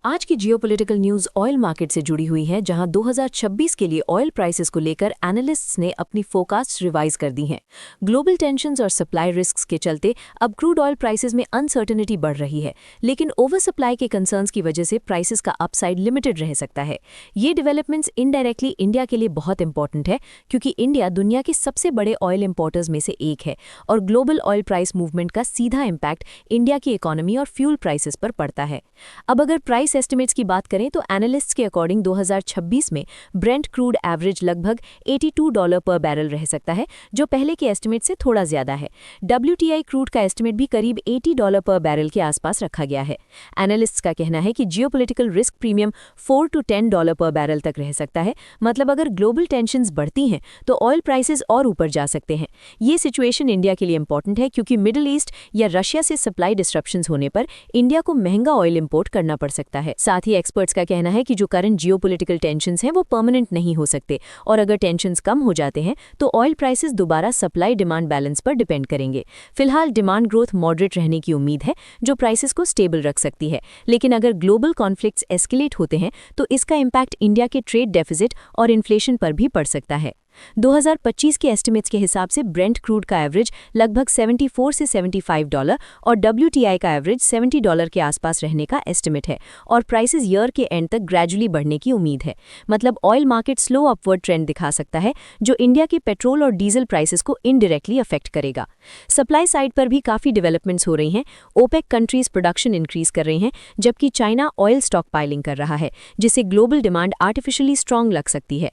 आज की geopolitical news oil market से जुड़ी हुई है, जहां 2026 के लिए ऑयल प्राइसेस को लेकर एनालिस्ट्स ने अपनी फोरकास्ट रिवाइज कर दी हैं। ग्लोबल टेंशन्स और सप्लाई रिस्क्स के चलते अब क्रूड ऑयल प्राइसेस में अनसर्टेनिटी बढ़ रही है, लेकिन ओवर सप्लाई के कंसर्न्स की वजह से प्राइसेस का अपसाइड लिमिटेड रह सकता है। ये डेवलपमेंट्स इनडायरेक्टली इंडिया के लिए बहुत इंपॉर्टेंट है, क्योंकि इंडिया दुनिया के सबसे बड़े ऑयल इंपोर्टर्स में से एक है और ग्लोबल ऑयल प्राइस मूवमेंट का सीधा इम्पैक्ट इंडिया की इकोनॉमी और फ्यूल प्राइसेस पर पड़ता है। अब अगर प्राइस एस्टिमेट्स की बात करें तो एनालिस्ट्स के अकॉर्डिंग 2026 में ब्रेंट क्रूड एवरेज लगभग $82 पर बैरल रह सकता है, जो पहले के एस्टिमेट से थोड़ा ज्यादा है। WTI क्रूड का एस्टिमेट भी करीब $80 पर बैरल के आसपास रखा गया है। एनालिस्ट्स का कहना है कि जियोपॉलिटिकल रिस्क प्रीमियम $4 to $10 पर बैरल तक रह सकता है, मतलब अगर ग्लोबल टेंशन्स बढ़ती हैं तो ऑयल प्राइसेस और ऊपर जा सकते हैं। ये सिचुएशन इंडिया के लिए इंपॉर्टेंट है, क्योंकि मिडिल ईस्ट या रशिया से सप्लाई डिस्ट्रप्शंस होने पर इंडिया को महंगा ऑयल इंपोर्ट करना पड़ सकता है। साथ ही एक्सपर्ट्स का कहना है कि जो करंट जियोपॉलिटिकल टेंशन्स हैं वो परमानेंट नहीं हो सकते, और अगर टेंशन्स कम हो जाते हैं तो ऑयल प्राइसेस दोबारा सप्लाई डिमांड बैलेंस पर डिपेंड करेंगे। फिलहाल डिमांड ग्रोथ मॉडरेट रहने की उम्मीद है, जो प्राइसेस को स्टेबल रख सकती है, लेकिन अगर ग्लोबल कॉन्फ्लिक्ट्स एस्केलेट होते हैं तो इसका इम्पैक्ट इंडिया के ट्रेड डेफिसिट और इन्फ्लेशन पर भी पड़ सकता है। 2025 के एस्टिमेट्स के हिसाब से ब्रेंट क्रूड का एवरेज लगभग $74 से $75 और WTI का एवरेज $70 के आसपास रहने का एस्टिमेट है, और प्राइसेस ईयर के एंड तक ग्रेजुअली बढ़ने की उम्मीद है। मतलब oil market slow upward trend दिखा सकता है, जो इंडिया के पेट्रोल और डीजल प्राइसेस को इनडायरेक्टली अफेक्ट करेगा। सप्लाई साइड पर भी काफ़ी डेवलपमेंट्स हो रही हैं। ओपेक कंट्रीज प्रोडक्शन इंक्रीज कर रही हैं, जबकि चाइना ऑयल स्टॉक पाइलिंग कर रहा है, जिससे ग्लोबल डिमांड आर्टिफिशियली स्ट्रांग लग सकती है।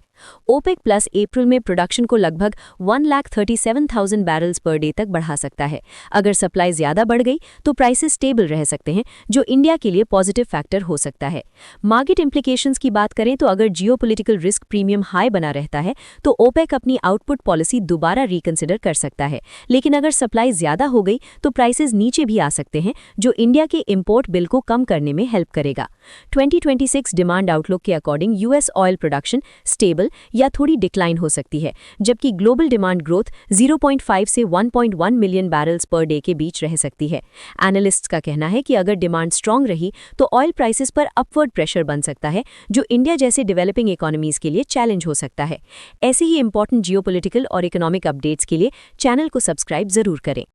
ओपेक प्लस अप्रैल में प्रोडक्शन को लगभग 1,37,000 बैरल्स पर डे तक बढ़ा सकता है। अगर सप्लाई ज्यादा बढ़ गई तो प्राइसेस स्टेबल रह सकते हैं, जो इंडिया के लिए पॉजिटिव फैक्टर हो सकता है। मार्केट इंप्लीकेशंस की बात करें तो अगर जियोपॉलिटिकल रिस्क प्रीमियम हाई बना रहता है तो ओपेक अपनी आउटपुट पॉलिसी दोबारा रिकंसिडर कर सकता है, लेकिन अगर सप्लाई ज्यादा हो गई तो प्राइसेस नीचे भी आ सकते हैं, जो इंडिया के इंपोर्ट बिल को कम करने में हेल्प करेगा। 2026 डिमांड आउटलुक के according US oil production stable या थोड़ी डिक्लाइन हो सकती है, जबकि ग्लोबल डिमांड ग्रोथ 0.5 से 1.1 मिलियन बैरल्स पर डे के बीच रह सकती है। एनालिस्ट्स का कहना है कि अगर डिमांड स्ट्रांग रही तो ऑयल प्राइसेस पर अपवर्ड प्रेशर बन सकता है, जो इंडिया जैसे डेवलपिंग इकोनॉमीज के लिए चैलेंज हो सकता है। ऐसे ही इंपॉर्टेंट जियोपॉलिटिकल और इकोनॉमिक अपडेट्स के लिए चैनल को सब्सक्राइब जरूर करें।